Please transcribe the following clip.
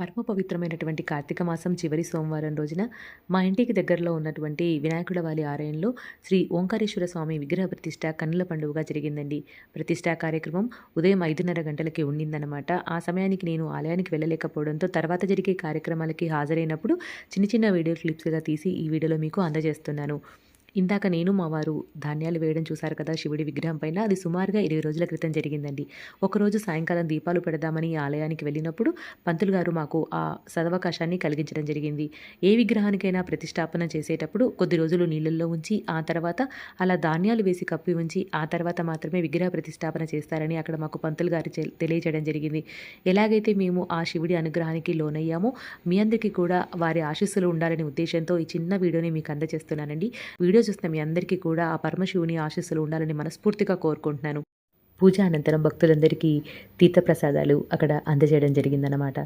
పరమ పవిత్రమైనటువంటి కార్తీక మాసం చివరి సోమవారం రోజున మా ఇంటికి దగ్గరలో ఉన్నటువంటి వినాయకుడవారి ఆలయంలో శ్రీ ఓంకారేశ్వర స్వామి విగ్రహ ప్రతిష్ట కన్నుల పండుగగా జరిగిందండి. ప్రతిష్టా కార్యక్రమం ఉదయం 5:30 గంటలకి ఉండిందనమాట. ఆ సమయానికి నేను ఆలయానికి వెళ్ళలేకపోవడంతో తర్వాత జరిగే కార్యక్రమాలకి హాజరైనప్పుడు చిన్న చిన్న వీడియో క్లిప్స్‌గా తీసి ఈ వీడియోలో మీకు అందజేస్తున్నాను. ఇందాక నేను మా వారు ధాన్యాలు వేయడం చూసారు కదా శివుడి విగ్రహం పైన. అది సుమారుగా 20 రోజుల క్రితం జరిగిందండి. ఒకరోజు సాయంకాలం దీపాలు పెడదామని ఆలయానికి వెళ్ళినప్పుడు పంతులు గారు మాకు ఆ సదవకాశాన్ని కలిగించడం జరిగింది. ఏ విగ్రహానికైనా ప్రతిష్టాపన చేసేటప్పుడు కొద్ది రోజులు నీళ్ళల్లో ఉంచి, ఆ తర్వాత అలా ధాన్యాలు వేసి కప్పి ఉంచి, ఆ తర్వాత మాత్రమే విగ్రహ ప్రతిష్టాపన చేస్తారని అక్కడ మాకు పంతులు గారు తెలియజేయడం జరిగింది. ఎలాగైతే మేము ఆ శివుడి అనుగ్రహానికి లోనయ్యామో, మీ అందరికీ కూడా వారి ఆశీస్సులు ఉండాలనే ఉద్దేశ్యంతో ఈ చిన్న వీడియోని మీకు అందజేస్తున్నానండి. వీడియో చూస్తున్న మీ అందరికీ కూడా ఆ పరమశివుని ఆశీస్సులు ఉండాలని మనస్ఫూర్తిగా కోరుకుంటున్నాను. పూజ అనంతరం భక్తులందరికీ తీర్థప్రసాదాలు అక్కడ అందజేయడం జరిగిందనమాట.